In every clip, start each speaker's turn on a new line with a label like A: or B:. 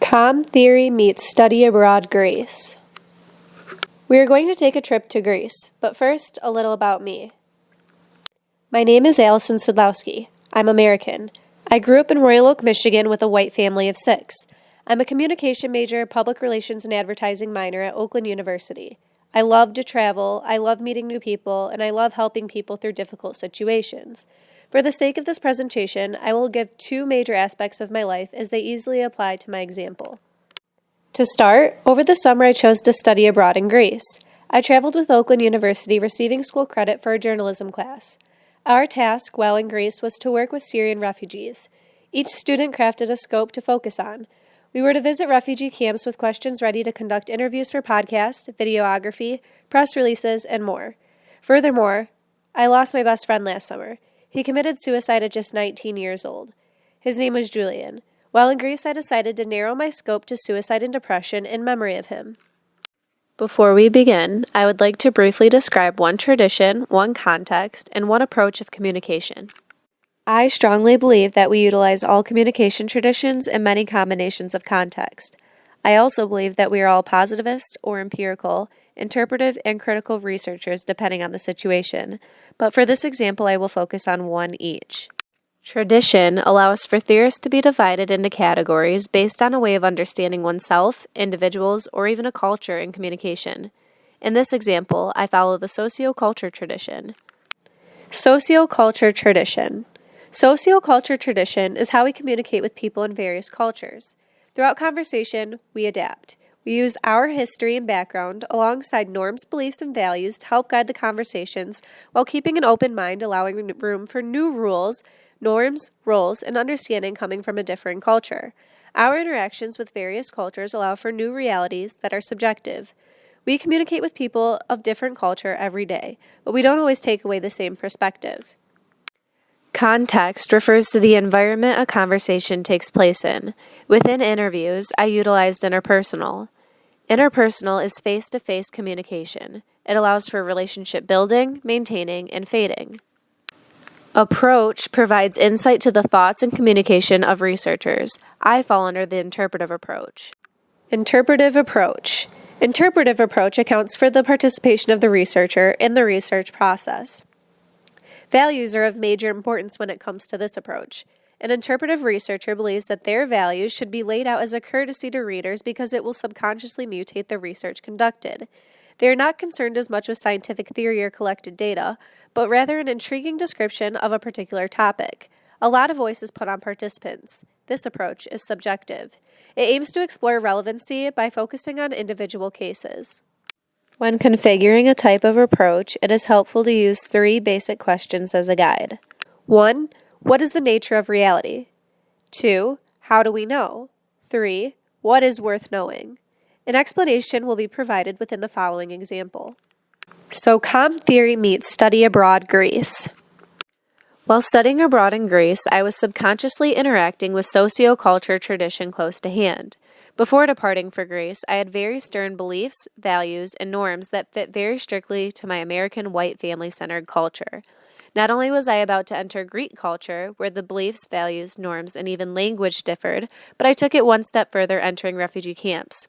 A: Com Theory meets Study Abroad Greece. We are going to take a trip to Greece, but first, a little about me. My name is Allison Sidlowski. I'm American. I grew up in Royal Oak, Michigan with a white family of 6. I'm a communication major, public relations and advertising minor at Oakland University. I love to travel, I love meeting new people, and I love helping people through difficult situations. For the sake of this presentation, I will give 2 major aspects of my life as they easily apply to my example. To start, over the summer I chose to study abroad in Greece. I traveled with Oakland University receiving school credit for a journalism class. Our task while in Greece was to work with Syrian refugees. Each student crafted a scope to focus on. We were to visit refugee camps with questions ready to conduct interviews for podcasts, videography, press releases, and more. Furthermore, I lost my best friend last summer. He committed suicide at just 19 years old. His name was Julian. While in Greece, I decided to narrow my scope to suicide and depression in memory of him. Before we begin, I would like to briefly describe one tradition, one context, and one approach of communication. I strongly believe that we utilize all communication traditions and many combinations of context. I also believe that we are all positivist or empirical, interpretive, and critical researchers depending on the situation, but for this example I will focus on one each. Tradition allows for theorists to be divided into categories based on a way of understanding oneself, individuals, or even a culture in communication. In this example, I follow the socioculture tradition. Socioculture tradition. Socioculture tradition is how we communicate with people in various cultures. Throughout conversation, we adapt. We use our history and background alongside norms, beliefs, and values to help guide the conversations while keeping an open mind, allowing room for new rules, norms, roles, and understanding coming from a different culture. Our interactions with various cultures allow for new realities that are subjective. We communicate with people of different culture every day, but we don't always take away the same perspective. Context refers to the environment a conversation takes place in. Within interviews, I utilized interpersonal. Interpersonal is face-to-face communication. It allows for relationship building, maintaining, and fading. Approach provides insight to the thoughts and communication of researchers. I fall under the interpretive approach. Interpretive approach. Interpretive approach accounts for the participation of the researcher in the research process. Values are of major importance when it comes to this approach. An interpretive researcher believes that their values should be laid out as a courtesy to readers because it will subconsciously mutate the research conducted. They are not concerned as much with scientific theory or collected data, but rather an intriguing description of a particular topic. A lot of voice is put on participants. This approach is subjective. It aims to explore relevancy by focusing on individual cases. When configuring a type of approach, it is helpful to use 3 basic questions as a guide. 1. What is the nature of reality? 2. How do we know? 3. What is worth knowing? An explanation will be provided within the following example. So Com Theory meets Study Abroad Greece. While studying abroad in Greece, I was subconsciously interacting with socioculture tradition close to hand. Before departing for Greece, I had very stern beliefs, values, and norms that fit very strictly to my American white family-centered culture. Not only was I about to enter Greek culture, where the beliefs, values, norms, and even language differed, but I took it one step further entering refugee camps.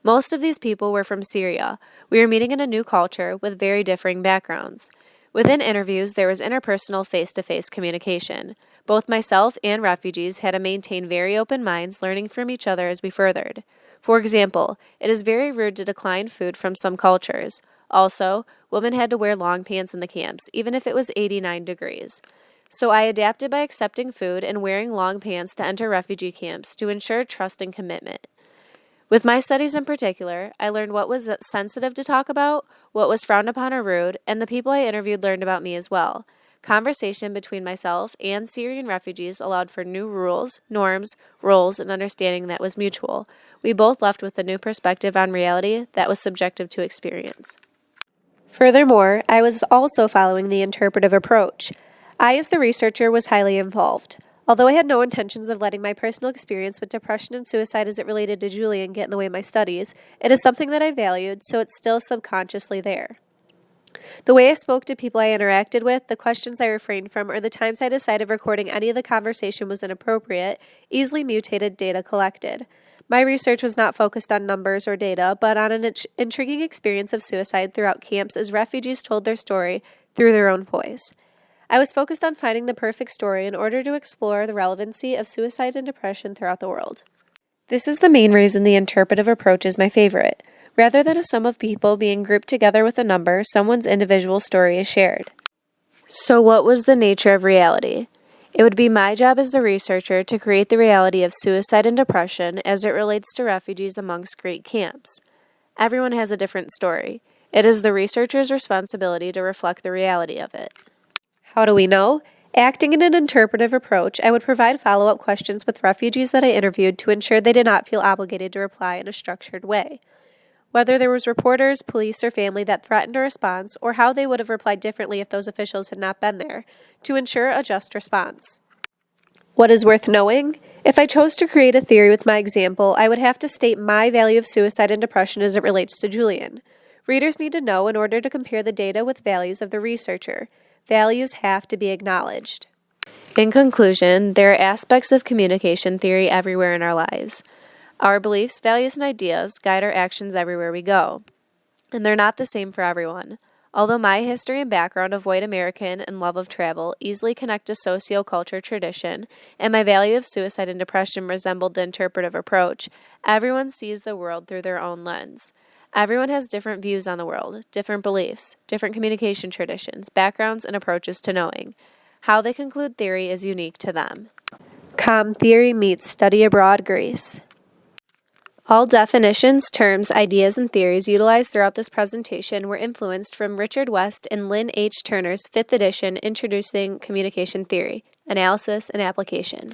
A: Most of these people were from Syria. We were meeting in a new culture with very differing backgrounds. Within interviews, there was interpersonal face-to-face communication. Both myself and refugees had to maintain very open minds, learning from each other as we furthered. For example, it is very rude to decline food from some cultures. Also, women had to wear long pants in the camps, even if it was 89 degrees. So I adapted by accepting food and wearing long pants to enter refugee camps to ensure trust and commitment. With my studies in particular, I learned what was sensitive to talk about, what was frowned upon or rude, and the people I interviewed learned about me as well. Conversation between myself and Syrian refugees allowed for new rules, norms, roles, and understanding that was mutual. We both left with a new perspective on reality that was subjective to experience. Furthermore, I was also following the interpretive approach. I, as the researcher, was highly involved. Although I had no intentions of letting my personal experience with depression and suicide as it related to Julian get in the way of my studies, it is something that I valued, so it's still subconsciously there. The way I spoke to people I interacted with, the questions I refrained from, or the times I decided recording any of the conversation was inappropriate, easily mutated data collected. My research was not focused on numbers or data, but on an intriguing experience of suicide throughout camps as refugees told their story through their own voice. I was focused on finding the perfect story in order to explore the relevancy of suicide and depression throughout the world. This is the main reason the interpretive approach is my favorite. Rather than a sum of people being grouped together with a number, someone's individual story is shared. So what was the nature of reality? It would be my job as the researcher to create the reality of suicide and depression as it relates to refugees amongst Greek camps. Everyone has a different story. It is the researcher's responsibility to reflect the reality of it. How do we know? Acting in an interpretive approach, I would provide follow-up questions with refugees that I interviewed to ensure they did not feel obligated to reply in a structured way. Whether there was reporters, police, or family that threatened a response, or how they would have replied differently if those officials had not been there, to ensure a just response. What is worth knowing? If I chose to create a theory with my example, I would have to state my value of suicide and depression as it relates to Julian. Readers need to know in order to compare the data with values of the researcher. Values have to be acknowledged. In conclusion, there are aspects of communication theory everywhere in our lives. Our beliefs, values, and ideas guide our actions everywhere we go, and they're not the same for everyone. Although my history and background of white American and love of travel easily connect to socioculture tradition, and my value of suicide and depression resembled the interpretive approach, everyone sees the world through their own lens. Everyone has different views on the world, different beliefs, different communication traditions, backgrounds, and approaches to knowing. How they conclude theory is unique to them. Com theory meets study abroad Greece. All definitions, terms, ideas, and theories utilized throughout this presentation were influenced from Richard West and Lynn H. Turner's 5th edition Introducing Communication Theory, Analysis and Application.